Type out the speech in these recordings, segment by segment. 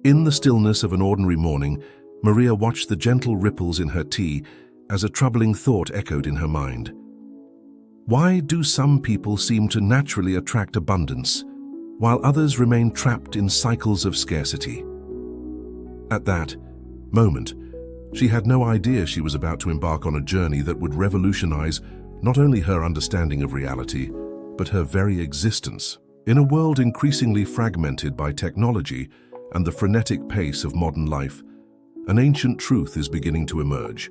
In the stillness of an ordinary morning, Maria watched the gentle ripples in her tea as a troubling thought echoed in her mind. Why do some people seem to naturally attract abundance, while others remain trapped in cycles of scarcity? At that moment, she had no idea she was about to embark on a journey that would revolutionize not only her understanding of reality, but her very existence. In a world increasingly fragmented by technology and the frenetic pace of modern life, an ancient truth is beginning to emerge,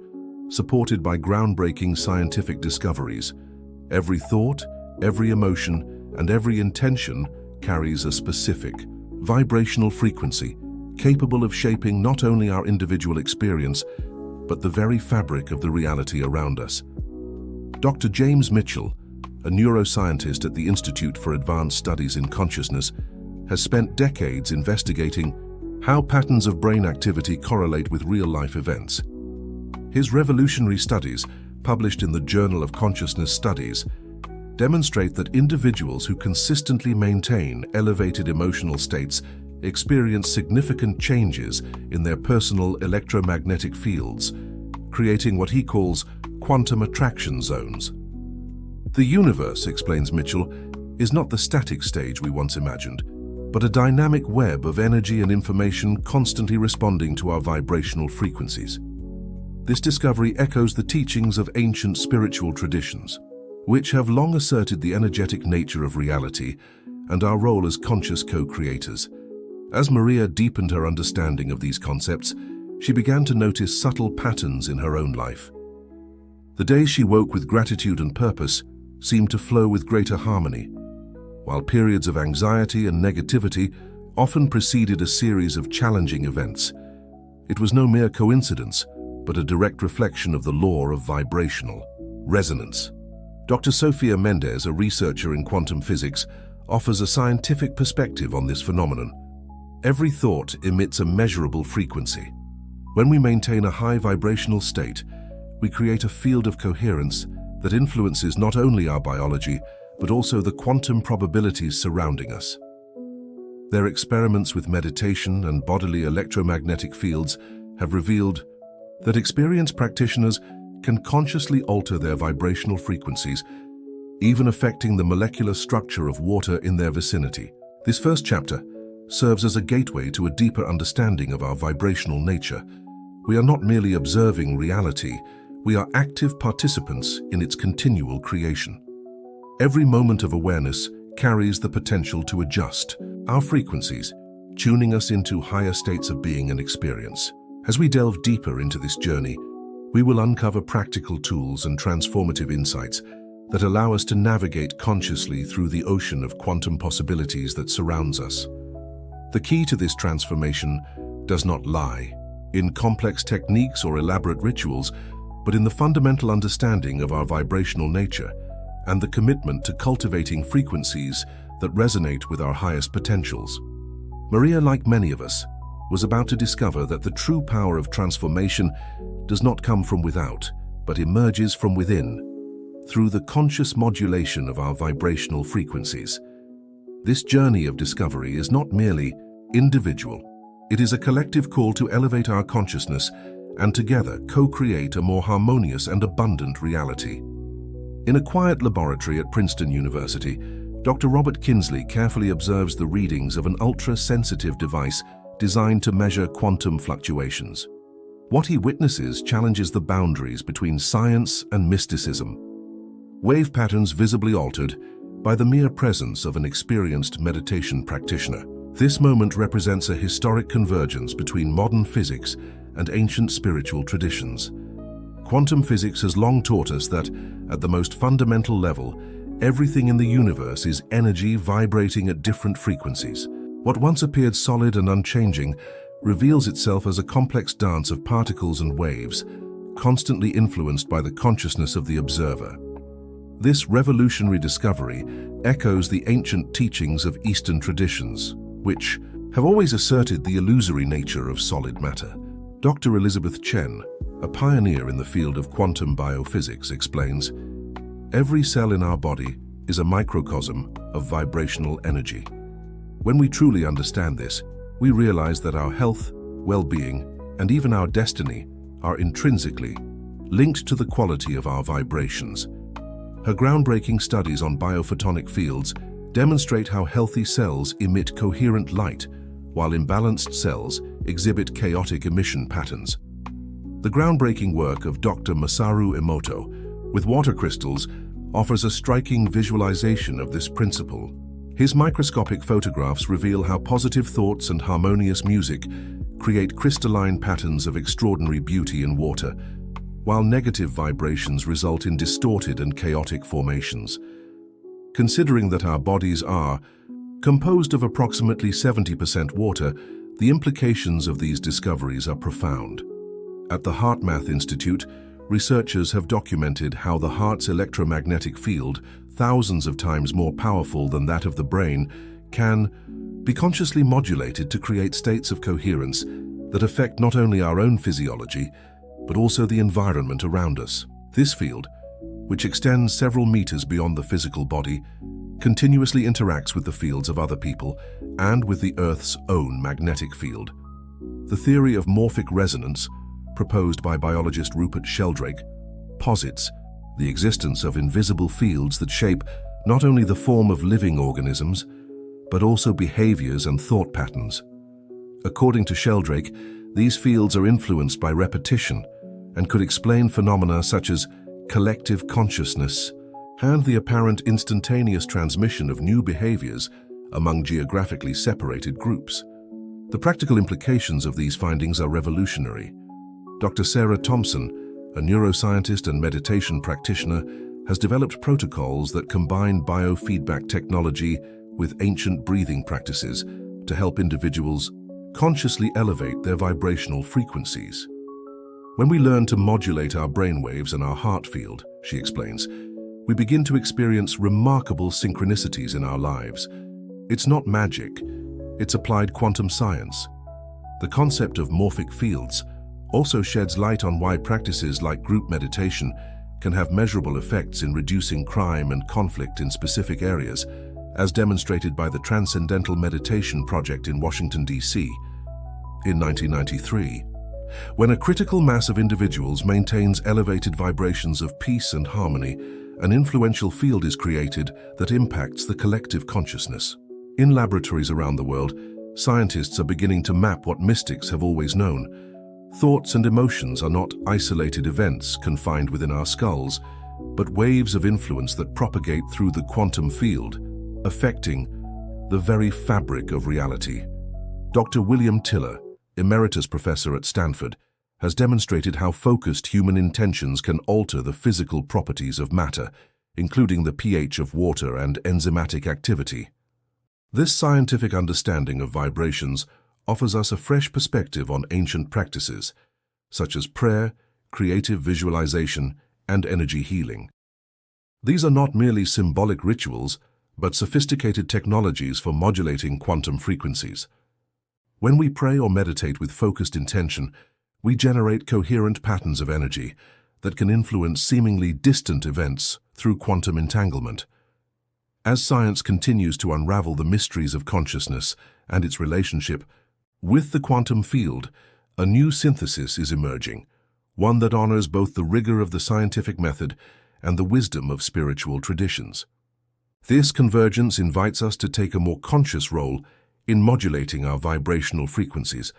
supported by groundbreaking scientific discoveries. Every thought, every emotion, and every intention carries a specific, vibrational frequency, capable of shaping not only our individual experience, but the very fabric of the reality around us. Dr. James Mitchell, a neuroscientist at the Institute for Advanced Studies in Consciousness, has spent decades investigating how patterns of brain activity correlate with real-life events. His revolutionary studies, published in the Journal of Consciousness Studies, demonstrate that individuals who consistently maintain elevated emotional states experience significant changes in their personal electromagnetic fields, creating what he calls quantum attraction zones. The universe, explains Mitchell, is not the static stage we once imagined, but a dynamic web of energy and information constantly responding to our vibrational frequencies. This discovery echoes the teachings of ancient spiritual traditions, which have long asserted the energetic nature of reality and our role as conscious co-creators. As Maria deepened her understanding of these concepts, she began to notice subtle patterns in her own life. The days she woke with gratitude and purpose seemed to flow with greater harmony, while periods of anxiety and negativity often preceded a series of challenging events. It was no mere coincidence, but a direct reflection of the law of vibrational resonance. Dr. Sofia Mendez, a researcher in quantum physics, offers a scientific perspective on this phenomenon. Every thought emits a measurable frequency. When we maintain a high vibrational state, we create a field of coherence that influences not only our biology, but also the quantum probabilities surrounding us. Their experiments with meditation and bodily electromagnetic fields have revealed that experienced practitioners can consciously alter their vibrational frequencies, even affecting the molecular structure of water in their vicinity. This first chapter serves as a gateway to a deeper understanding of our vibrational nature. We are not merely observing reality, we are active participants in its continual creation. Every moment of awareness carries the potential to adjust our frequencies, tuning us into higher states of being and experience. As we delve deeper into this journey, we will uncover practical tools and transformative insights that allow us to navigate consciously through the ocean of quantum possibilities that surrounds us. The key to this transformation does not lie in complex techniques or elaborate rituals, but in the fundamental understanding of our vibrational nature and the commitment to cultivating frequencies that resonate with our highest potentials. Maria, like many of us, was about to discover that the true power of transformation does not come from without, but emerges from within, through the conscious modulation of our vibrational frequencies. This journey of discovery is not merely individual. It is a collective call to elevate our consciousness and together co-create a more harmonious and abundant reality. In a quiet laboratory at Princeton University, Dr. Robert Kinsley carefully observes the readings of an ultra-sensitive device designed to measure quantum fluctuations. What he witnesses challenges the boundaries between science and mysticism. Wave patterns visibly altered by the mere presence of an experienced meditation practitioner. This moment represents a historic convergence between modern physics and ancient spiritual traditions. Quantum physics has long taught us that, at the most fundamental level, everything in the universe is energy vibrating at different frequencies. What once appeared solid and unchanging reveals itself as a complex dance of particles and waves, constantly influenced by the consciousness of the observer. This revolutionary discovery echoes the ancient teachings of Eastern traditions, which have always asserted the illusory nature of solid matter. Dr. Elizabeth Chen, a pioneer in the field of quantum biophysics, explains, "Every cell in our body is a microcosm of vibrational energy. When we truly understand this, we realize that our health, well-being, and even our destiny are intrinsically linked to the quality of our vibrations. Her groundbreaking studies on biophotonic fields demonstrate how healthy cells emit coherent light, while imbalanced cells exhibit chaotic emission patterns. The groundbreaking work of Dr. Masaru Emoto with water crystals offers a striking visualization of this principle. His microscopic photographs reveal how positive thoughts and harmonious music create crystalline patterns of extraordinary beauty in water, while negative vibrations result in distorted and chaotic formations. Considering that our bodies are composed of approximately 70% water, the implications of these discoveries are profound. At the HeartMath Institute, researchers have documented how the heart's electromagnetic field, thousands of times more powerful than that of the brain, can be consciously modulated to create states of coherence that affect not only our own physiology, but also the environment around us. This field, which extends several meters beyond the physical body, continuously interacts with the fields of other people and with the Earth's own magnetic field. The theory of morphic resonance, proposed by biologist Rupert Sheldrake, posits the existence of invisible fields that shape not only the form of living organisms, but also behaviors and thought patterns. According to Sheldrake, these fields are influenced by repetition and could explain phenomena such as collective consciousness and the apparent instantaneous transmission of new behaviors among geographically separated groups. The practical implications of these findings are revolutionary. Dr. Sarah Thompson, a neuroscientist and meditation practitioner, has developed protocols that combine biofeedback technology with ancient breathing practices to help individuals consciously elevate their vibrational frequencies. When we learn to modulate our brainwaves and our heart field, she explains, we begin to experience remarkable synchronicities in our lives. It's not magic, it's applied quantum science. The concept of morphic fields also sheds light on why practices like group meditation can have measurable effects in reducing crime and conflict in specific areas, as demonstrated by the Transcendental Meditation Project in Washington, D.C. in 1993. When a critical mass of individuals maintains elevated vibrations of peace and harmony, an influential field is created that impacts the collective consciousness. In laboratories around the world, scientists are beginning to map what mystics have always known. Thoughts and emotions are not isolated events confined within our skulls, but waves of influence that propagate through the quantum field, affecting the very fabric of reality. Dr. William Tiller, emeritus professor at Stanford, has demonstrated how focused human intentions can alter the physical properties of matter, including the pH of water and enzymatic activity. This scientific understanding of vibrations offers us a fresh perspective on ancient practices, such as prayer, creative visualization, and energy healing. These are not merely symbolic rituals, but sophisticated technologies for modulating quantum frequencies. When we pray or meditate with focused intention, we generate coherent patterns of energy that can influence seemingly distant events through quantum entanglement. As science continues to unravel the mysteries of consciousness and its relationship with the quantum field, a new synthesis is emerging, one that honors both the rigor of the scientific method and the wisdom of spiritual traditions. This convergence invites us to take a more conscious role in modulating our vibrational frequencies,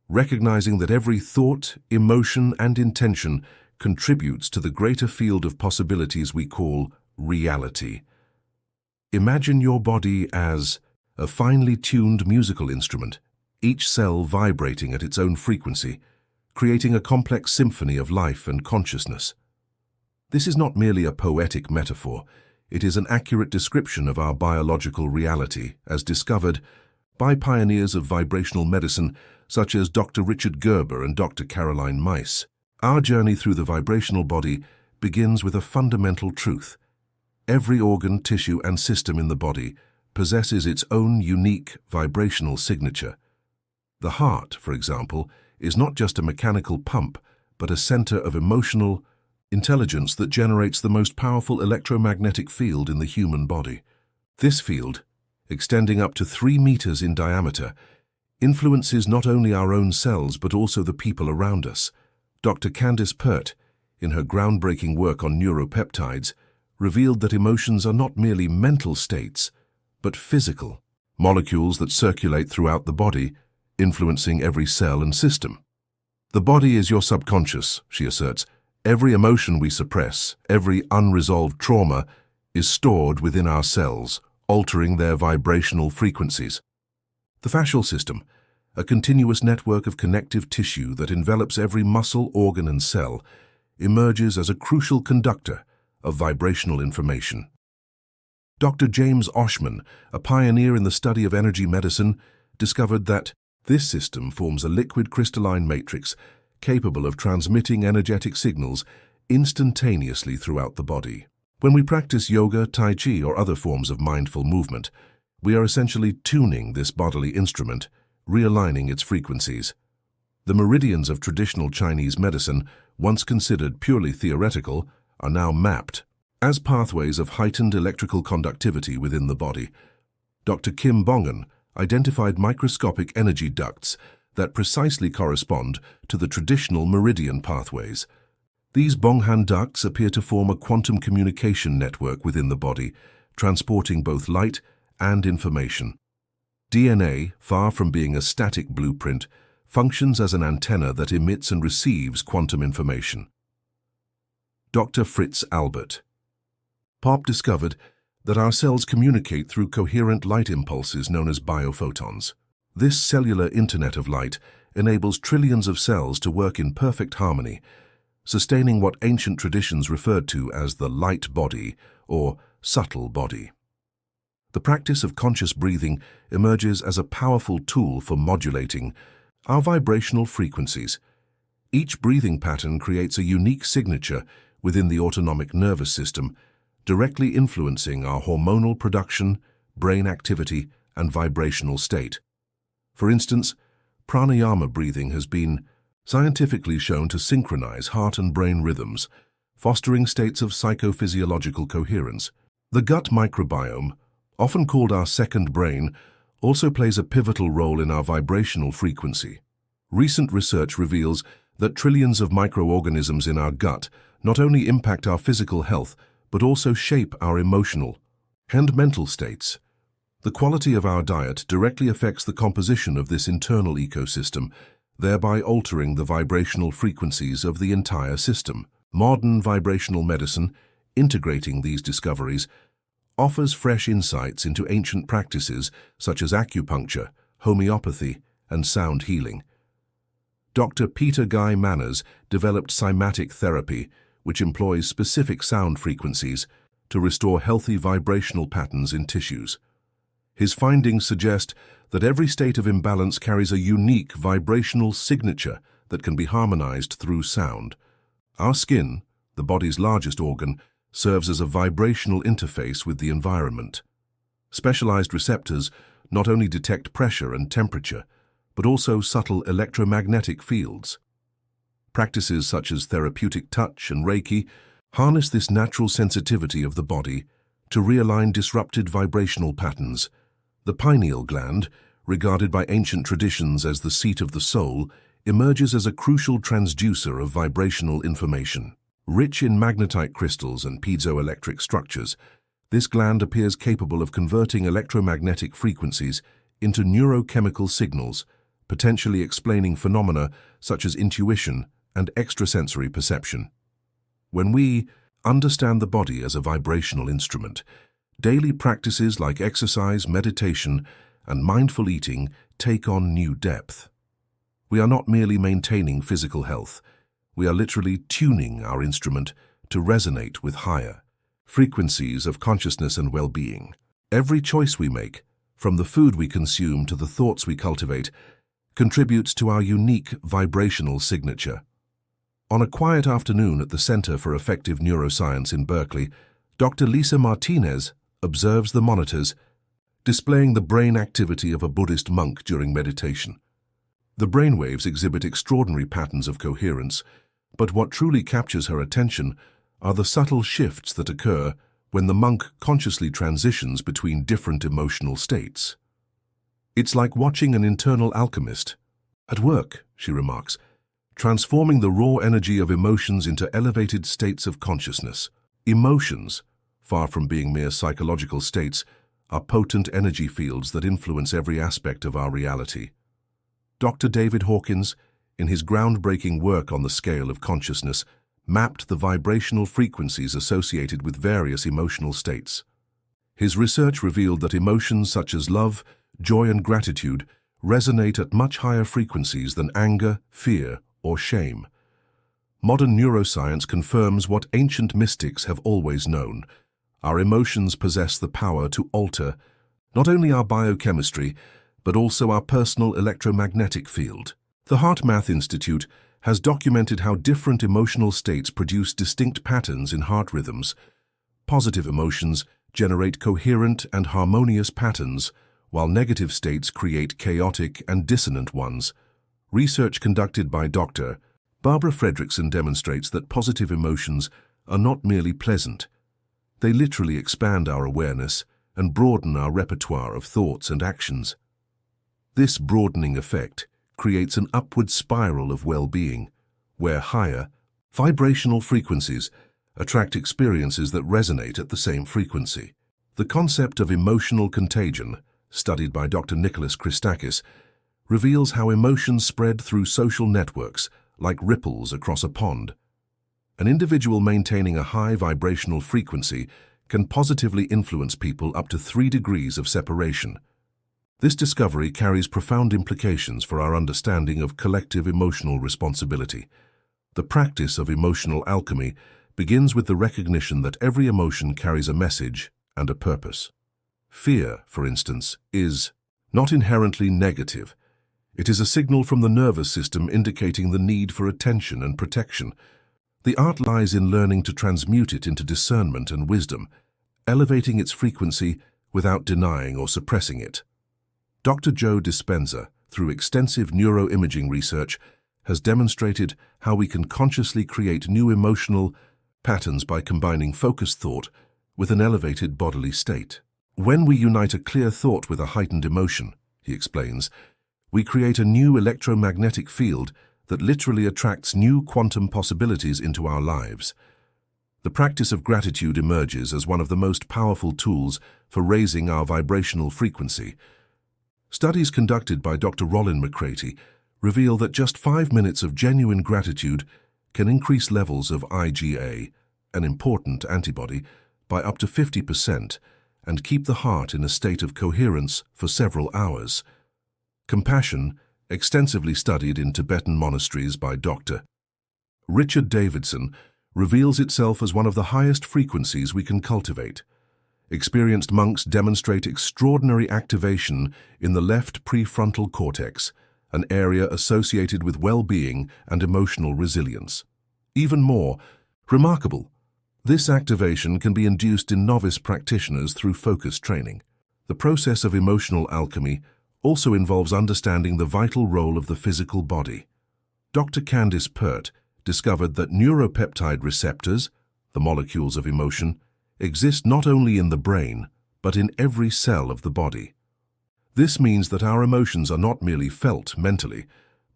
recognizing that every thought, emotion, and intention contributes to the greater field of possibilities we call reality. Imagine your body as a finely tuned musical instrument, each cell vibrating at its own frequency, creating a complex symphony of life and consciousness. This is not merely a poetic metaphor, it is an accurate description of our biological reality as discovered by pioneers of vibrational medicine such as Dr. Richard Gerber and Dr. Caroline Myss. Our journey through the vibrational body begins with a fundamental truth. Every organ, tissue, and system in the body possesses its own unique vibrational signature. The heart, for example, is not just a mechanical pump, but a center of emotional intelligence that generates the most powerful electromagnetic field in the human body. This field, extending up to 3 meters in diameter, influences not only our own cells but also the people around us. Dr. Candice Pert, in her groundbreaking work on neuropeptides, revealed that emotions are not merely mental states, but physical, molecules that circulate throughout the body, influencing every cell and system. The body is your subconscious, she asserts. Every emotion we suppress, every unresolved trauma, is stored within our cells, altering their vibrational frequencies. The fascial system, a continuous network of connective tissue that envelops every muscle, organ, and cell, emerges as a crucial conductor of vibrational information. Dr. James Oshman, a pioneer in the study of energy medicine, discovered that this system forms a liquid crystalline matrix capable of transmitting energetic signals instantaneously throughout the body. When we practice yoga, tai chi, or other forms of mindful movement, we are essentially tuning this bodily instrument, realigning its frequencies. The meridians of traditional Chinese medicine, once considered purely theoretical, are now mapped as pathways of heightened electrical conductivity within the body. Dr. Kim Bongan identified microscopic energy ducts that precisely correspond to the traditional meridian pathways. These Bonghan ducts appear to form a quantum communication network within the body, transporting both light and information. DNA, far from being a static blueprint, functions as an antenna that emits and receives quantum information. Dr. Fritz Albert. Pop discovered that our cells communicate through coherent light impulses known as biophotons. This cellular internet of light enables trillions of cells to work in perfect harmony, sustaining what ancient traditions referred to as the light body or subtle body. The practice of conscious breathing emerges as a powerful tool for modulating our vibrational frequencies. Each breathing pattern creates a unique signature within the autonomic nervous system, directly influencing our hormonal production, brain activity, and vibrational state. For instance, pranayama breathing has been scientifically shown to synchronize heart and brain rhythms, fostering states of psychophysiological coherence. The gut microbiome, often called our second brain, also plays a pivotal role in our vibrational frequency. Recent research reveals that trillions of microorganisms in our gut not only impact our physical health, but also shape our emotional and mental states. The quality of our diet directly affects the composition of this internal ecosystem, thereby altering the vibrational frequencies of the entire system. Modern vibrational medicine, integrating these discoveries, offers fresh insights into ancient practices such as acupuncture, homeopathy, and sound healing. Dr. Peter Guy Manners developed cymatic therapy, which employs specific sound frequencies to restore healthy vibrational patterns in tissues. His findings suggest that every state of imbalance carries a unique vibrational signature that can be harmonized through sound. Our skin, the body's largest organ, serves as a vibrational interface with the environment. Specialized receptors not only detect pressure and temperature, but also subtle electromagnetic fields. Practices such as therapeutic touch and Reiki harness this natural sensitivity of the body to realign disrupted vibrational patterns. The pineal gland, regarded by ancient traditions as the seat of the soul, emerges as a crucial transducer of vibrational information. Rich in magnetite crystals and piezoelectric structures, this gland appears capable of converting electromagnetic frequencies into neurochemical signals, potentially explaining phenomena such as intuition and extrasensory perception. When we understand the body as a vibrational instrument, daily practices like exercise, meditation, and mindful eating take on new depth. We are not merely maintaining physical health, we are literally tuning our instrument to resonate with higher frequencies of consciousness and well-being. Every choice we make, from the food we consume to the thoughts we cultivate, contributes to our unique vibrational signature. On a quiet afternoon at the Center for Effective Neuroscience in Berkeley, Dr. Lisa Martinez observes the monitors, displaying the brain activity of a Buddhist monk during meditation. The brainwaves exhibit extraordinary patterns of coherence, but what truly captures her attention are the subtle shifts that occur when the monk consciously transitions between different emotional states. It's like watching an internal alchemist at work, she remarks, transforming the raw energy of emotions into elevated states of consciousness. Emotions, far from being mere psychological states, are potent energy fields that influence every aspect of our reality. Dr. David Hawkins, in his groundbreaking work on the scale of consciousness, mapped the vibrational frequencies associated with various emotional states. His research revealed that emotions such as love, joy, and gratitude resonate at much higher frequencies than anger, fear, or shame. Modern neuroscience confirms what ancient mystics have always known. Our emotions possess the power to alter not only our biochemistry, but also our personal electromagnetic field. The HeartMath Institute has documented how different emotional states produce distinct patterns in heart rhythms. Positive emotions generate coherent and harmonious patterns, while negative states create chaotic and dissonant ones. Research conducted by Dr. Barbara Fredrickson demonstrates that positive emotions are not merely pleasant. They literally expand our awareness and broaden our repertoire of thoughts and actions. This broadening effect creates an upward spiral of well-being, where higher, vibrational frequencies attract experiences that resonate at the same frequency. The concept of emotional contagion, studied by Dr. Nicholas Christakis, reveals how emotions spread through social networks like ripples across a pond. An individual maintaining a high vibrational frequency can positively influence people up to 3 degrees of separation. This discovery carries profound implications for our understanding of collective emotional responsibility. The practice of emotional alchemy begins with the recognition that every emotion carries a message and a purpose. Fear, for instance, is not inherently negative. It is a signal from the nervous system indicating the need for attention and protection. The art lies in learning to transmute it into discernment and wisdom, elevating its frequency without denying or suppressing it. Dr. Joe Dispenza, through extensive neuroimaging research, has demonstrated how we can consciously create new emotional patterns by combining focused thought with an elevated bodily state. When we unite a clear thought with a heightened emotion, he explains, we create a new electromagnetic field that literally attracts new quantum possibilities into our lives. The practice of gratitude emerges as one of the most powerful tools for raising our vibrational frequency. Studies conducted by Dr. Rollin McCraty reveal that just 5 minutes of genuine gratitude can increase levels of IgA, an important antibody, by up to 50% and keep the heart in a state of coherence for several hours. Compassion, extensively studied in Tibetan monasteries by Dr. Richard Davidson, reveals itself as one of the highest frequencies we can cultivate. Experienced monks demonstrate extraordinary activation in the left prefrontal cortex, an area associated with well-being and emotional resilience. Even more remarkable, this activation can be induced in novice practitioners through focus training. The process of emotional alchemy also involves understanding the vital role of the physical body. Dr. Candice Pert discovered that neuropeptide receptors, the molecules of emotion, exist not only in the brain, but in every cell of the body. This means that our emotions are not merely felt mentally,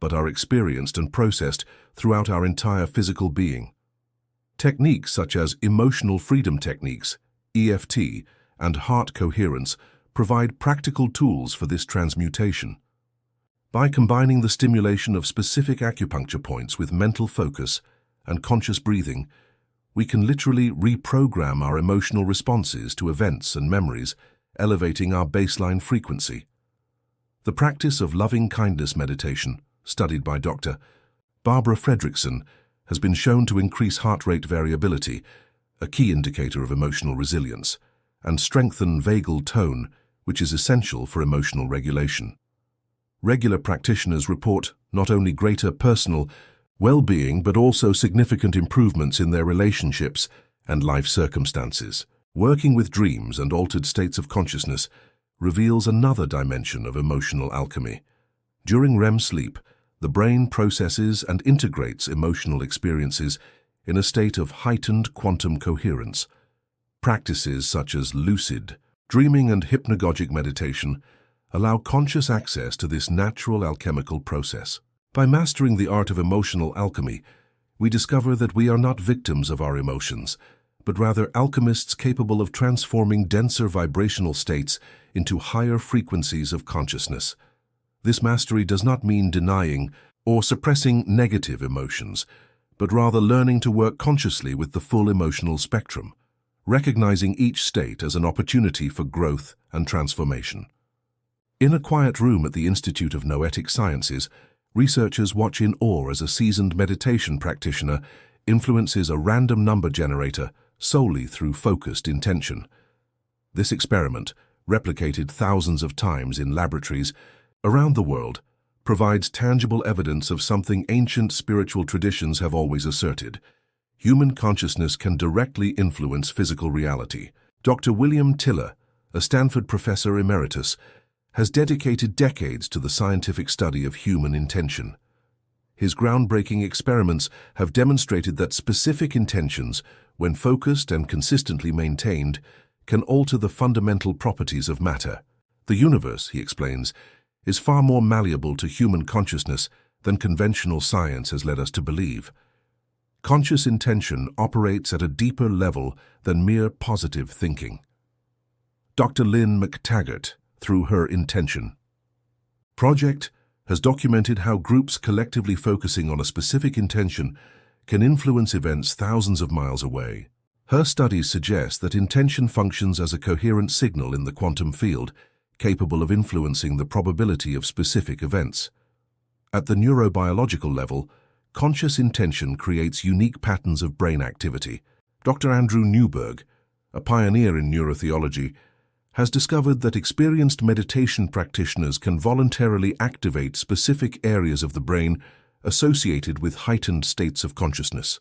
but are experienced and processed throughout our entire physical being. Techniques such as emotional freedom techniques, EFT, and heart coherence provide practical tools for this transmutation. By combining the stimulation of specific acupuncture points with mental focus and conscious breathing, we can literally reprogram our emotional responses to events and memories, elevating our baseline frequency. The practice of loving-kindness meditation, studied by Dr. Barbara Fredrickson, has been shown to increase heart rate variability, a key indicator of emotional resilience, and strengthen vagal tone, which is essential for emotional regulation. Regular practitioners report not only greater personal well-being but also significant improvements in their relationships and life circumstances. Working with dreams and altered states of consciousness reveals another dimension of emotional alchemy. During REM sleep, the brain processes and integrates emotional experiences in a state of heightened quantum coherence. Practices such as lucid dreaming and hypnagogic meditation allow conscious access to this natural alchemical process. By mastering the art of emotional alchemy, we discover that we are not victims of our emotions, but rather alchemists capable of transforming denser vibrational states into higher frequencies of consciousness. This mastery does not mean denying or suppressing negative emotions, but rather learning to work consciously with the full emotional spectrum, recognizing each state as an opportunity for growth and transformation. In a quiet room at the Institute of Noetic Sciences, researchers watch in awe as a seasoned meditation practitioner influences a random number generator solely through focused intention. This experiment, replicated thousands of times in laboratories around the world, provides tangible evidence of something ancient spiritual traditions have always asserted. Human consciousness can directly influence physical reality. Dr. William Tiller, a Stanford professor emeritus, has dedicated decades to the scientific study of human intention. His groundbreaking experiments have demonstrated that specific intentions, when focused and consistently maintained, can alter the fundamental properties of matter. The universe, he explains, is far more malleable to human consciousness than conventional science has led us to believe. Conscious intention operates at a deeper level than mere positive thinking. Dr. Lynn McTaggart, through her Intention Project, has documented how groups collectively focusing on a specific intention can influence events thousands of miles away. Her studies suggest that intention functions as a coherent signal in the quantum field, capable of influencing the probability of specific events. At the neurobiological level, conscious intention creates unique patterns of brain activity. Dr. Andrew Newberg, a pioneer in neurotheology, has discovered that experienced meditation practitioners can voluntarily activate specific areas of the brain associated with heightened states of consciousness.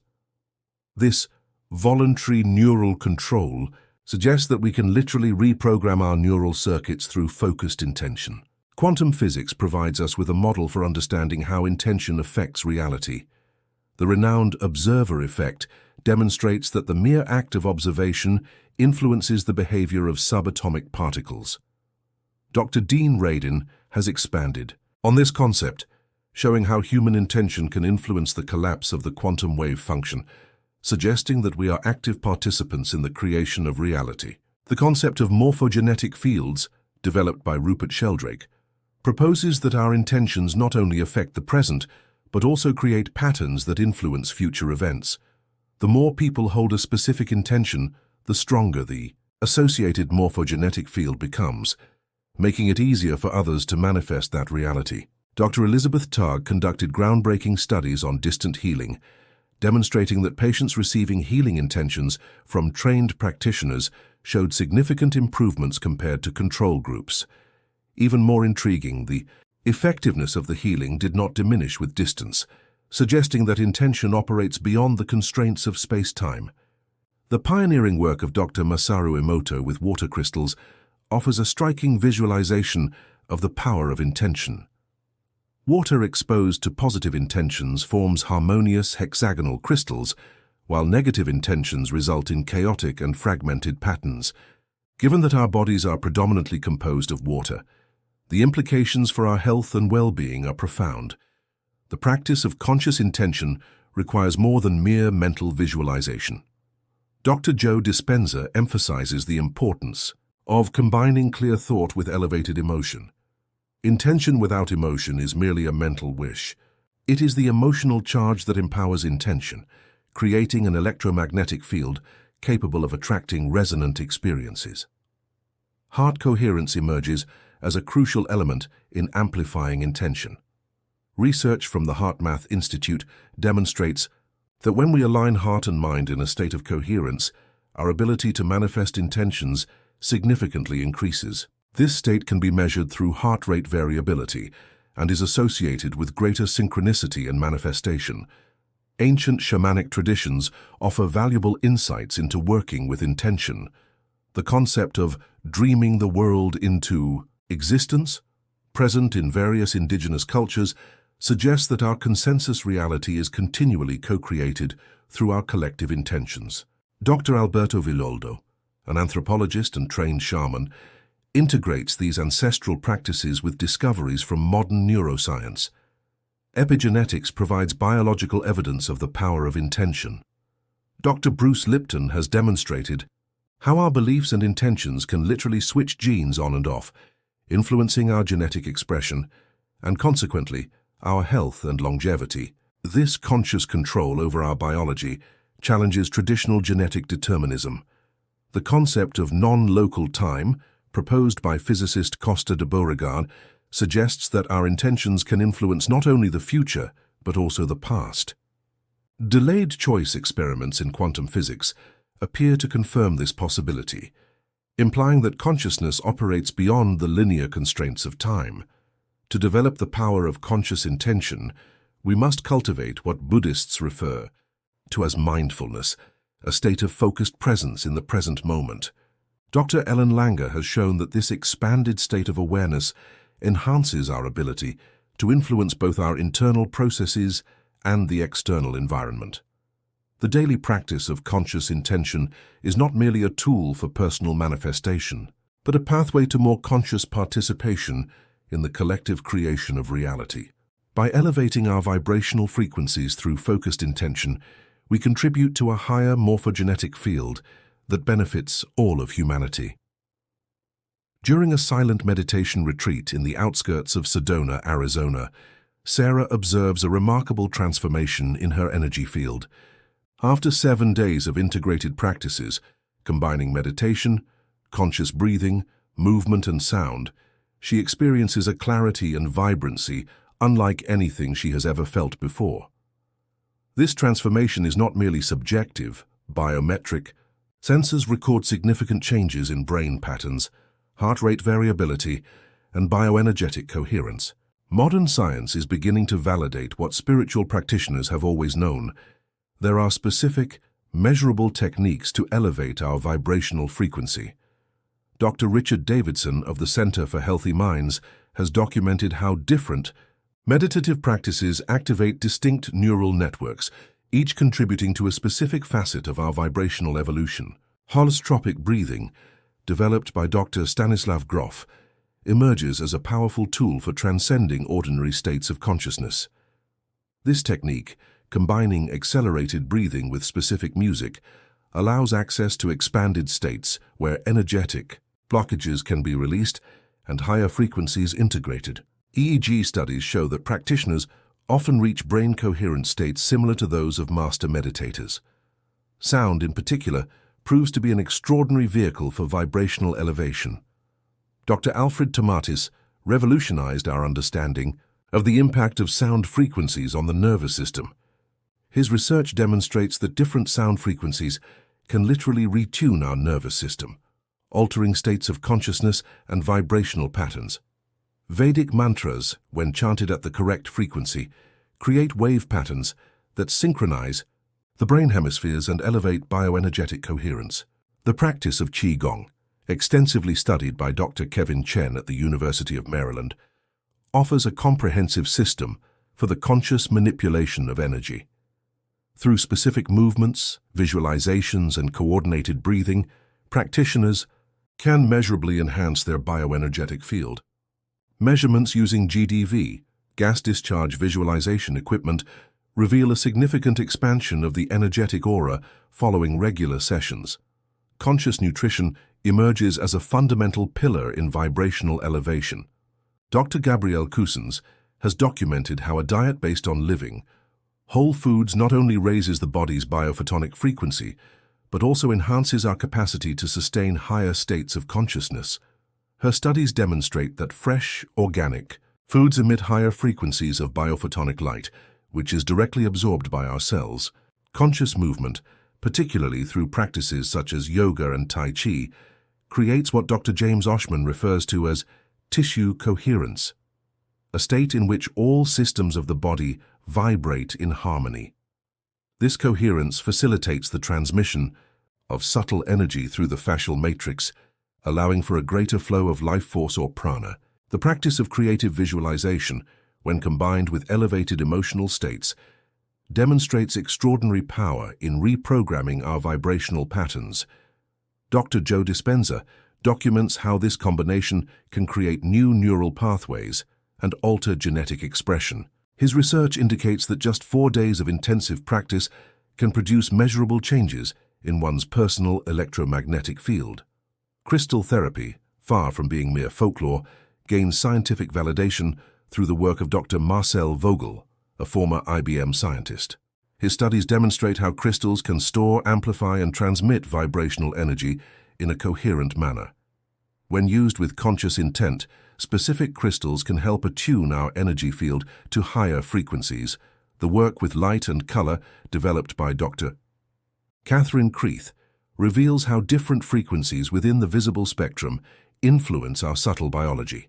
This voluntary neural control suggests that we can literally reprogram our neural circuits through focused intention. Quantum physics provides us with a model for understanding how intention affects reality. The renowned observer effect demonstrates that the mere act of observation influences the behavior of subatomic particles. Dr. Dean Radin has expanded on this concept, showing how human intention can influence the collapse of the quantum wave function, suggesting that we are active participants in the creation of reality. The concept of morphogenetic fields, developed by Rupert Sheldrake, proposes that our intentions not only affect the present, but also create patterns that influence future events. The more people hold a specific intention, the stronger the associated morphogenetic field becomes, making it easier for others to manifest that reality. Dr. Elizabeth Targ conducted groundbreaking studies on distant healing, demonstrating that patients receiving healing intentions from trained practitioners showed significant improvements compared to control groups. Even more intriguing, the effectiveness of the healing did not diminish with distance, suggesting that intention operates beyond the constraints of space-time. The pioneering work of Dr. Masaru Emoto with water crystals offers a striking visualization of the power of intention. Water exposed to positive intentions forms harmonious hexagonal crystals, while negative intentions result in chaotic and fragmented patterns. Given that our bodies are predominantly composed of water, the implications for our health and well-being are profound. The practice of conscious intention requires more than mere mental visualization. Dr. Joe Dispenza emphasizes the importance of combining clear thought with elevated emotion. Intention without emotion is merely a mental wish. It is the emotional charge that empowers intention, creating an electromagnetic field capable of attracting resonant experiences. Heart coherence emerges as a crucial element in amplifying intention. Research from the HeartMath Institute demonstrates that when we align heart and mind in a state of coherence, our ability to manifest intentions significantly increases. This state can be measured through heart rate variability and is associated with greater synchronicity and manifestation. Ancient shamanic traditions offer valuable insights into working with intention. The concept of dreaming the world into existence, present in various indigenous cultures, suggests that our consensus reality is continually co-created through our collective intentions. Dr. Alberto Villoldo, an anthropologist and trained shaman, integrates these ancestral practices with discoveries from modern neuroscience. Epigenetics provides biological evidence of the power of intention. Dr. Bruce Lipton has demonstrated how our beliefs and intentions can literally switch genes on and off, influencing our genetic expression and, consequently, our health and longevity. This conscious control over our biology challenges traditional genetic determinism. The concept of non-local time, proposed by physicist Costa de Beauregard, suggests that our intentions can influence not only the future, but also the past. Delayed choice experiments in quantum physics appear to confirm this possibility, implying that consciousness operates beyond the linear constraints of time. To develop the power of conscious intention, we must cultivate what Buddhists refer to as mindfulness, a state of focused presence in the present moment. Dr. Ellen Langer has shown that this expanded state of awareness enhances our ability to influence both our internal processes and the external environment. The daily practice of conscious intention is not merely a tool for personal manifestation, but a pathway to more conscious participation in the collective creation of reality. By elevating our vibrational frequencies through focused intention, we contribute to a higher morphogenetic field that benefits all of humanity. During a silent meditation retreat in the outskirts of Sedona, Arizona, Sarah observes a remarkable transformation in her energy field. After 7 days of integrated practices, combining meditation, conscious breathing, movement and sound, she experiences a clarity and vibrancy unlike anything she has ever felt before. This transformation is not merely subjective, biometric. Sensors record significant changes in brain patterns, heart rate variability, and bioenergetic coherence. Modern science is beginning to validate what spiritual practitioners have always known. There are specific, measurable techniques to elevate our vibrational frequency. Dr. Richard Davidson of the Center for Healthy Minds has documented how different meditative practices activate distinct neural networks, each contributing to a specific facet of our vibrational evolution. Holotropic breathing, developed by Dr. Stanislav Grof, emerges as a powerful tool for transcending ordinary states of consciousness. This technique, combining accelerated breathing with specific music, allows access to expanded states where energetic blockages can be released and higher frequencies integrated. EEG studies show that practitioners often reach brain coherent states similar to those of master meditators. Sound, in particular, proves to be an extraordinary vehicle for vibrational elevation. Dr. Alfred Tomatis revolutionized our understanding of the impact of sound frequencies on the nervous system. His research demonstrates that different sound frequencies can literally retune our nervous system, altering states of consciousness and vibrational patterns. Vedic mantras, when chanted at the correct frequency, create wave patterns that synchronize the brain hemispheres and elevate bioenergetic coherence. The practice of Qigong, extensively studied by Dr. Kevin Chen at the University of Maryland, offers a comprehensive system for the conscious manipulation of energy. Through specific movements, visualizations, and coordinated breathing, practitioners can measurably enhance their bioenergetic field. Measurements using GDV, gas discharge visualization equipment, reveal a significant expansion of the energetic aura following regular sessions. Conscious nutrition emerges as a fundamental pillar in vibrational elevation. Dr. Gabrielle Cousens has documented how a diet based on living whole foods not only raises the body's biophotonic frequency, but also enhances our capacity to sustain higher states of consciousness. Her studies demonstrate that fresh, organic foods emit higher frequencies of biophotonic light, which is directly absorbed by our cells. Conscious movement, particularly through practices such as yoga and Tai Chi, creates what Dr. James Oschman refers to as tissue coherence, a state in which all systems of the body vibrate in harmony. This coherence facilitates the transmission of subtle energy through the fascial matrix, allowing for a greater flow of life force or prana. The practice of creative visualization, when combined with elevated emotional states, demonstrates extraordinary power in reprogramming our vibrational patterns. Dr. Joe Dispenza documents how this combination can create new neural pathways and alter genetic expression. His research indicates that just 4 days of intensive practice can produce measurable changes in one's personal electromagnetic field. Crystal therapy, far from being mere folklore, gains scientific validation through the work of Dr. Marcel Vogel, a former IBM scientist. His studies demonstrate how crystals can store, amplify, and transmit vibrational energy in a coherent manner. When used with conscious intent, specific crystals can help attune our energy field to higher frequencies. The work with light and color, developed by Dr. Catherine Creeth, reveals how different frequencies within the visible spectrum influence our subtle biology.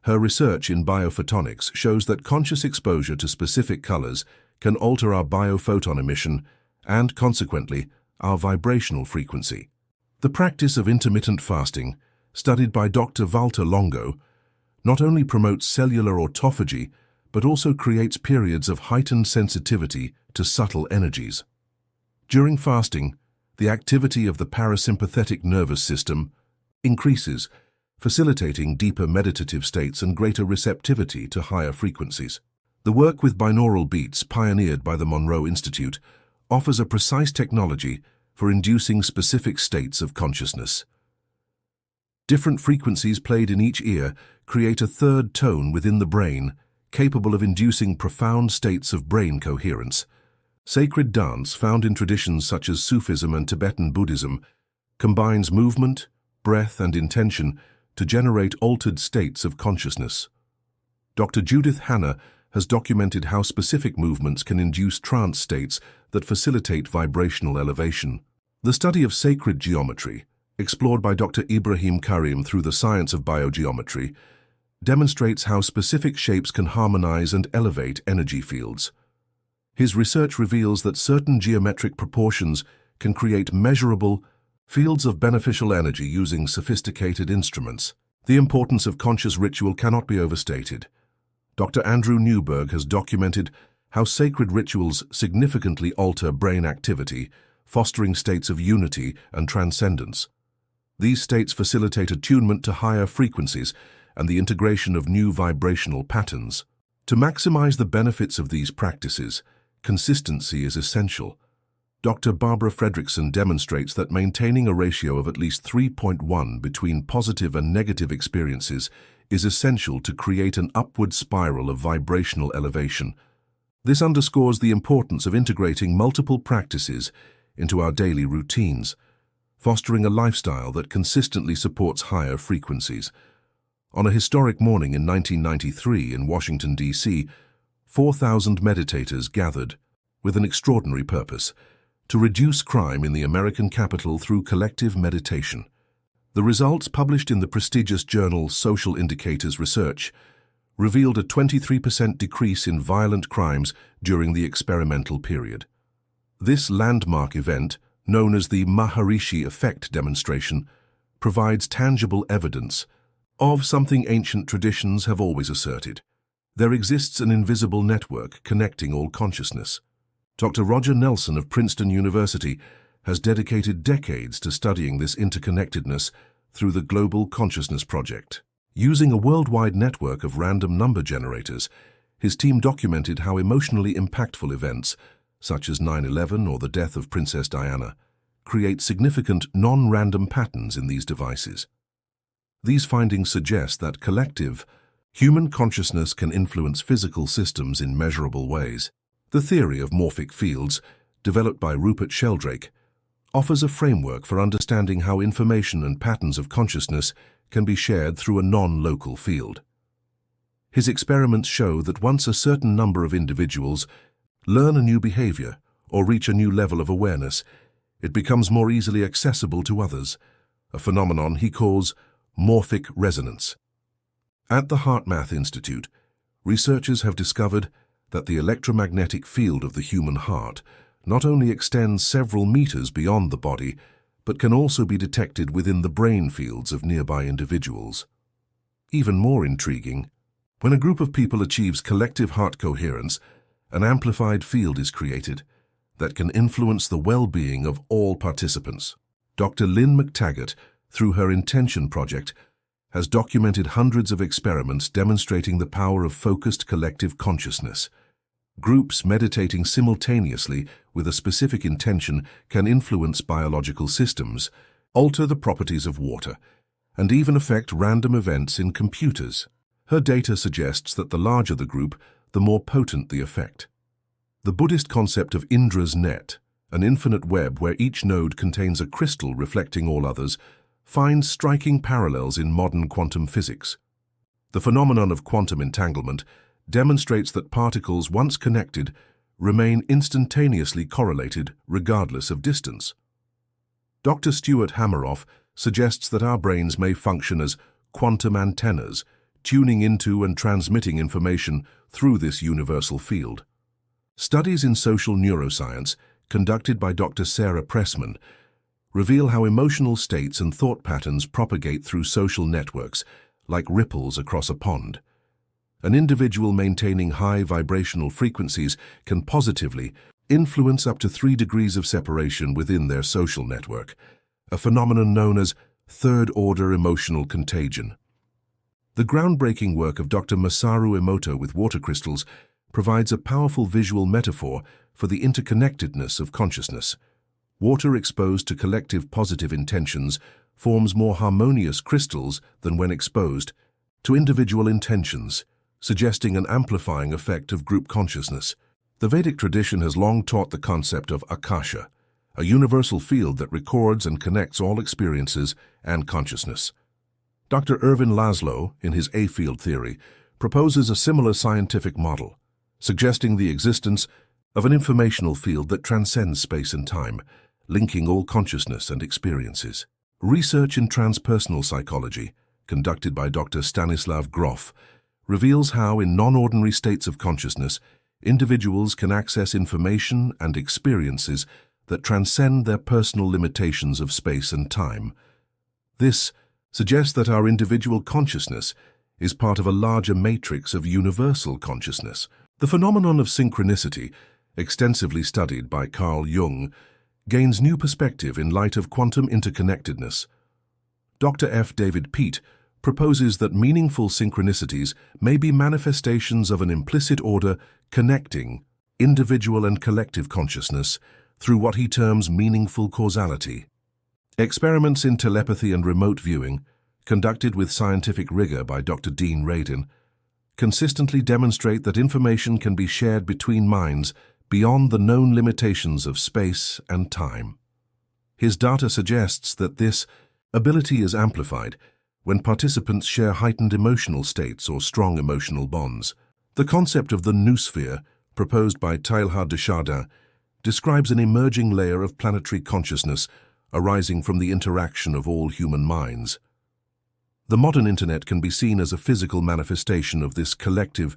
Her research in biophotonics shows that conscious exposure to specific colors can alter our biophoton emission and, consequently, our vibrational frequency. The practice of intermittent fasting, studied by Dr. Walter Longo, not only promotes cellular autophagy but also creates periods of heightened sensitivity to subtle energies. During fasting, the activity of the parasympathetic nervous system increases, facilitating deeper meditative states and greater receptivity to higher frequencies. The work with binaural beats, pioneered by the Monroe Institute, offers a precise technology for inducing specific states of consciousness. Different frequencies played in each ear create a third tone within the brain, capable of inducing profound states of brain coherence. Sacred dance, found in traditions such as Sufism and Tibetan Buddhism, combines movement, breath, and intention to generate altered states of consciousness. Dr. Judith Hanna has documented how specific movements can induce trance states that facilitate vibrational elevation. The study of sacred geometry, explored by Dr. Ibrahim Karim through the science of biogeometry, demonstrates how specific shapes can harmonize and elevate energy fields. His research reveals that certain geometric proportions can create measurable fields of beneficial energy using sophisticated instruments. The importance of conscious ritual cannot be overstated. Dr. Andrew Newberg has documented how sacred rituals significantly alter brain activity, fostering states of unity and transcendence. These states facilitate attunement to higher frequencies and the integration of new vibrational patterns. To maximize the benefits of these practices, consistency is essential. Dr. Barbara Fredrickson demonstrates that maintaining a ratio of at least 3.1 between positive and negative experiences is essential to create an upward spiral of vibrational elevation. This underscores the importance of integrating multiple practices into our daily routines, fostering a lifestyle that consistently supports higher frequencies. On a historic morning in 1993 in Washington, D.C., 4,000 meditators gathered with an extraordinary purpose: to reduce crime in the American capital through collective meditation. The results, published in the prestigious journal Social Indicators Research, revealed a 23% decrease in violent crimes during the experimental period. This landmark event, known as the Maharishi Effect demonstration, provides tangible evidence of something ancient traditions have always asserted. There exists an invisible network connecting all consciousness. Dr. Roger Nelson of Princeton University has dedicated decades to studying this interconnectedness through the Global Consciousness Project. Using a worldwide network of random number generators, his team documented how emotionally impactful events, such as 9/11 or the death of Princess Diana, create significant non-random patterns in these devices. These findings suggest that collective, human consciousness can influence physical systems in measurable ways. The theory of morphic fields, developed by Rupert Sheldrake, offers a framework for understanding how information and patterns of consciousness can be shared through a non-local field. His experiments show that once a certain number of individuals learn a new behavior or reach a new level of awareness, it becomes more easily accessible to others, a phenomenon he calls morphic resonance. At the HeartMath Institute, researchers have discovered that the electromagnetic field of the human heart not only extends several meters beyond the body, but can also be detected within the brain fields of nearby individuals. Even more intriguing, when a group of people achieves collective heart coherence, an amplified field is created that can influence the well-being of all participants. Dr. Lynn McTaggart, through her Intention project, has documented hundreds of experiments demonstrating the power of focused collective consciousness. Groups meditating simultaneously with a specific intention can influence biological systems, alter the properties of water, and even affect random events in computers. Her data suggests that the larger the group, the more potent the effect. The Buddhist concept of Indra's net, an infinite web where each node contains a crystal reflecting all others, finds striking parallels in modern quantum physics. The phenomenon of quantum entanglement demonstrates that particles once connected remain instantaneously correlated regardless of distance. Dr. Stuart Hameroff suggests that our brains may function as quantum antennas, tuning into and transmitting information through this universal field. Studies in social neuroscience, conducted by Dr. Sarah Pressman, reveal how emotional states and thought patterns propagate through social networks, like ripples across a pond. An individual maintaining high vibrational frequencies can positively influence up to 3 degrees of separation within their social network, a phenomenon known as third-order emotional contagion. The groundbreaking work of Dr. Masaru Emoto with water crystals provides a powerful visual metaphor for the interconnectedness of consciousness. Water exposed to collective positive intentions forms more harmonious crystals than when exposed to individual intentions, suggesting an amplifying effect of group consciousness. The Vedic tradition has long taught the concept of Akasha, a universal field that records and connects all experiences and consciousness. Dr. Ervin Laszlo, in his A-field theory, proposes a similar scientific model, suggesting the existence of an informational field that transcends space and time, linking all consciousness and experiences. Research in transpersonal psychology, conducted by Dr. Stanislav Grof, reveals how, in non-ordinary states of consciousness, individuals can access information and experiences that transcend their personal limitations of space and time. This suggests that our individual consciousness is part of a larger matrix of universal consciousness. The phenomenon of synchronicity, extensively studied by Carl Jung, gains new perspective in light of quantum interconnectedness. Dr. F. David Peat proposes that meaningful synchronicities may be manifestations of an implicit order connecting individual and collective consciousness through what he terms meaningful causality. Experiments in telepathy and remote viewing, conducted with scientific rigor by Dr. Dean Radin, consistently demonstrate that information can be shared between minds beyond the known limitations of space and time. His data suggests that this ability is amplified when participants share heightened emotional states or strong emotional bonds. The concept of the noosphere, proposed by Teilhard de Chardin, describes an emerging layer of planetary consciousness arising from the interaction of all human minds. The modern internet can be seen as a physical manifestation of this collective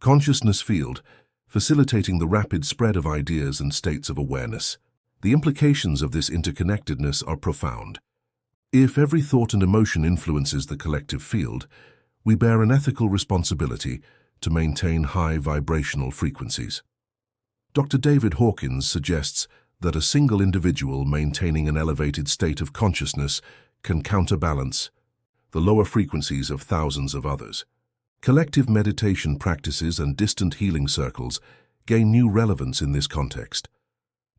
consciousness field, facilitating the rapid spread of ideas and states of awareness. The implications of this interconnectedness are profound. If every thought and emotion influences the collective field, we bear an ethical responsibility to maintain high vibrational frequencies. Dr. David Hawkins suggests that a single individual maintaining an elevated state of consciousness can counterbalance the lower frequencies of thousands of others. Collective meditation practices and distant healing circles gain new relevance in this context.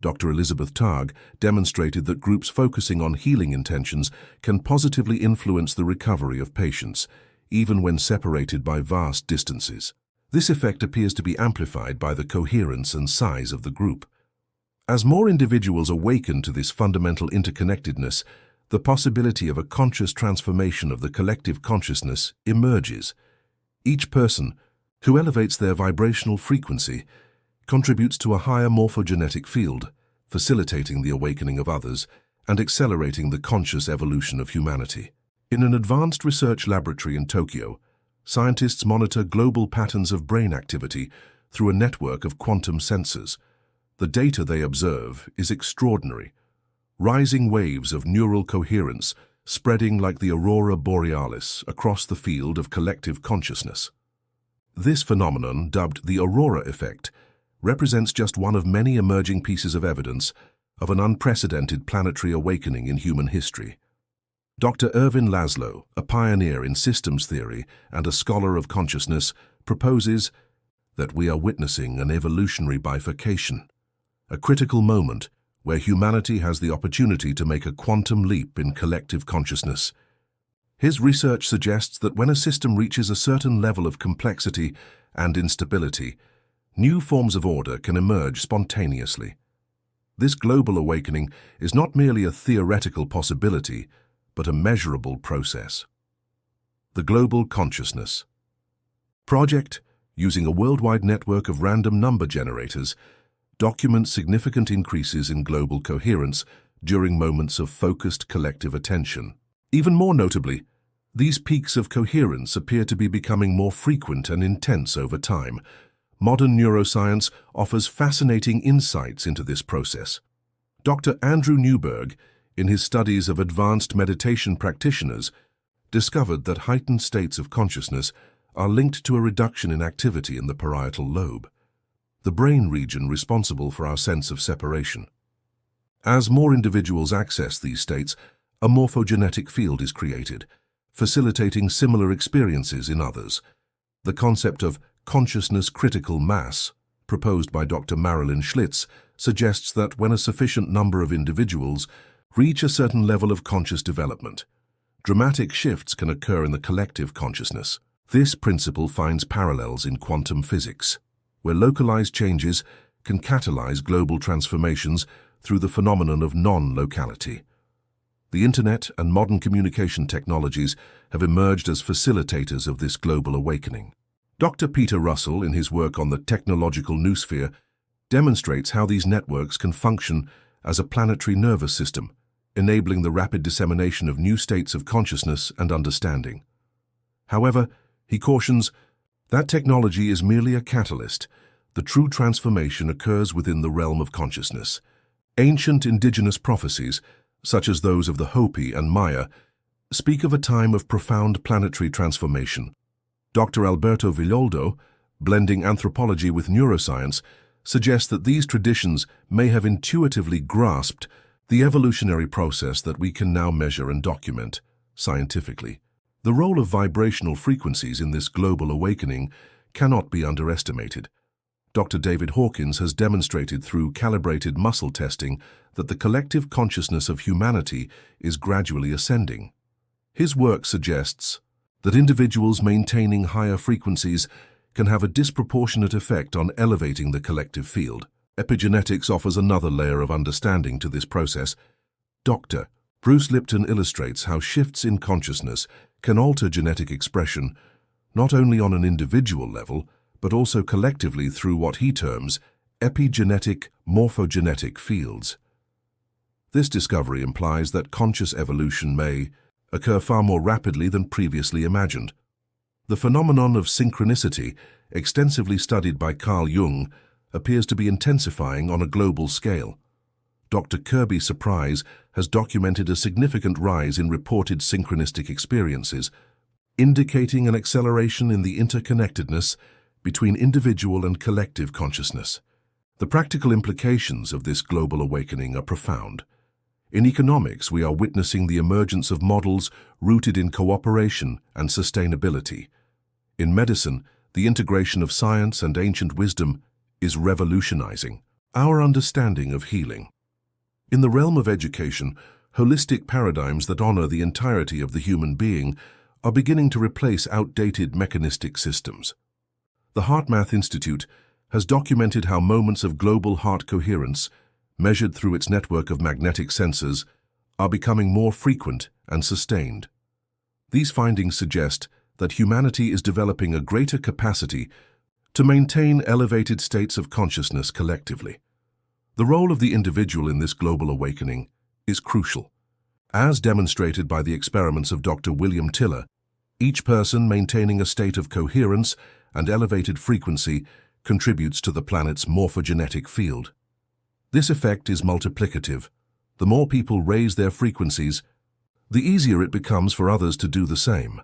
Dr. Elizabeth Targ demonstrated that groups focusing on healing intentions can positively influence the recovery of patients, even when separated by vast distances. This effect appears to be amplified by the coherence and size of the group. As more individuals awaken to this fundamental interconnectedness, the possibility of a conscious transformation of the collective consciousness emerges. Each person who elevates their vibrational frequency contributes to a higher morphogenetic field, facilitating the awakening of others and accelerating the conscious evolution of humanity. In an advanced research laboratory in Tokyo, scientists monitor global patterns of brain activity through a network of quantum sensors. The data they observe is extraordinary. Rising waves of neural coherence spreading like the aurora borealis across the field of collective consciousness. This phenomenon, dubbed the aurora effect, represents just one of many emerging pieces of evidence of an unprecedented planetary awakening in human history. Dr. Ervin Laszlo, a pioneer in systems theory and a scholar of consciousness, proposes that we are witnessing an evolutionary bifurcation, a critical moment where humanity has the opportunity to make a quantum leap in collective consciousness. His research suggests that when a system reaches a certain level of complexity and instability, new forms of order can emerge spontaneously. This global awakening is not merely a theoretical possibility, but a measurable process. The Global Consciousness Project, using a worldwide network of random number generators, documents significant increases in global coherence during moments of focused collective attention. Even more notably, these peaks of coherence appear to be becoming more frequent and intense over time. Modern neuroscience offers fascinating insights into this process. Dr. Andrew Newberg, in his studies of advanced meditation practitioners, discovered that heightened states of consciousness are linked to a reduction in activity in the parietal lobe, the brain region responsible for our sense of separation. As more individuals access these states, a morphogenetic field is created, facilitating similar experiences in others. The concept of consciousness critical mass, proposed by Dr. Marilyn Schlitz, suggests that when a sufficient number of individuals reach a certain level of conscious development, dramatic shifts can occur in the collective consciousness. This principle finds parallels in quantum physics, where localized changes can catalyze global transformations through the phenomenon of non-locality. The Internet and modern communication technologies have emerged as facilitators of this global awakening. Dr. Peter Russell, in his work on the technological noosphere, demonstrates how these networks can function as a planetary nervous system, enabling the rapid dissemination of new states of consciousness and understanding. However, he cautions that technology is merely a catalyst. The true transformation occurs within the realm of consciousness. Ancient indigenous prophecies, such as those of the Hopi and Maya, speak of a time of profound planetary transformation. Dr. Alberto Villoldo, blending anthropology with neuroscience, suggests that these traditions may have intuitively grasped the evolutionary process that we can now measure and document scientifically. The role of vibrational frequencies in this global awakening cannot be underestimated. Dr. David Hawkins has demonstrated through calibrated muscle testing that the collective consciousness of humanity is gradually ascending. His work suggests that individuals maintaining higher frequencies can have a disproportionate effect on elevating the collective field. Epigenetics offers another layer of understanding to this process. Dr. Bruce Lipton illustrates how shifts in consciousness can alter genetic expression, not only on an individual level, but also collectively through what he terms epigenetic morphogenetic fields. This discovery implies that conscious evolution may occur far more rapidly than previously imagined. The phenomenon of synchronicity, extensively studied by Carl Jung, appears to be intensifying on a global scale. Dr. Kirby Surprise has documented a significant rise in reported synchronistic experiences, indicating an acceleration in the interconnectedness between individual and collective consciousness. The practical implications of this global awakening are profound. In economics, we are witnessing the emergence of models rooted in cooperation and sustainability. In medicine, the integration of science and ancient wisdom is revolutionizing our understanding of healing. In the realm of education, holistic paradigms that honor the entirety of the human being are beginning to replace outdated mechanistic systems. The HeartMath Institute has documented how moments of global heart coherence, measured through its network of magnetic sensors, are becoming more frequent and sustained. These findings suggest that humanity is developing a greater capacity to maintain elevated states of consciousness collectively. The role of the individual in this global awakening is crucial. As demonstrated by the experiments of Dr. William Tiller, each person maintaining a state of coherence and elevated frequency contributes to the planet's morphogenetic field. This effect is multiplicative. The more people raise their frequencies, the easier it becomes for others to do the same.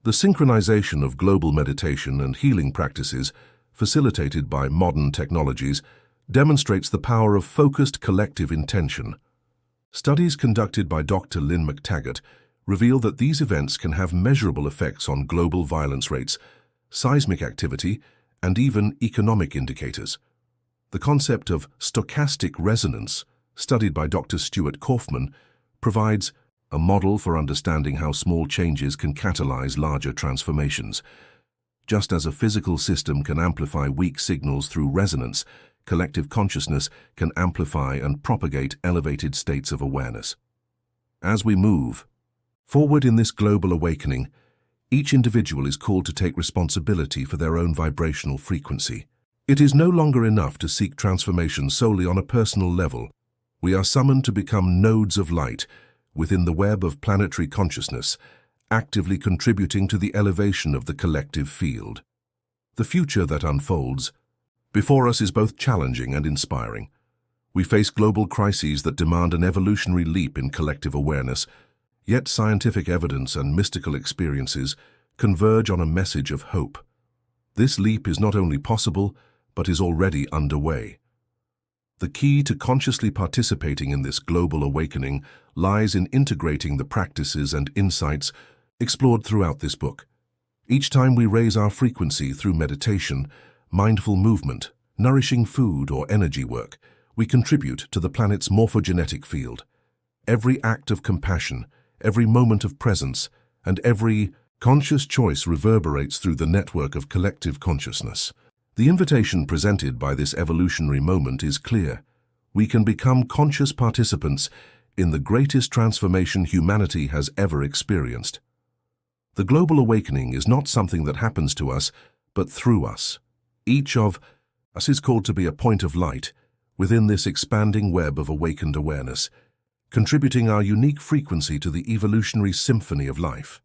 The synchronization of global meditation and healing practices, facilitated by modern technologies, demonstrates the power of focused collective intention. Studies conducted by Dr. Lynn McTaggart reveal that these events can have measurable effects on global violence rates, seismic activity, and even economic indicators. The concept of stochastic resonance, studied by Dr. Stuart Kauffman, provides a model for understanding how small changes can catalyze larger transformations. Just as a physical system can amplify weak signals through resonance, collective consciousness can amplify and propagate elevated states of awareness. As we move forward in this global awakening, each individual is called to take responsibility for their own vibrational frequency. It is no longer enough to seek transformation solely on a personal level. We are summoned to become nodes of light within the web of planetary consciousness, actively contributing to the elevation of the collective field. The future that unfolds before us is both challenging and inspiring. We face global crises that demand an evolutionary leap in collective awareness, yet scientific evidence and mystical experiences converge on a message of hope. This leap is not only possible, but is already underway. The key to consciously participating in this global awakening lies in integrating the practices and insights explored throughout this book. Each time we raise our frequency through meditation, mindful movement, nourishing food, or energy work, we contribute to the planet's morphogenetic field. Every act of compassion, every moment of presence, and every conscious choice reverberates through the network of collective consciousness. The invitation presented by this evolutionary moment is clear. We can become conscious participants in the greatest transformation humanity has ever experienced. The global awakening is not something that happens to us, but through us. Each of us is called to be a point of light within this expanding web of awakened awareness, contributing our unique frequency to the evolutionary symphony of life.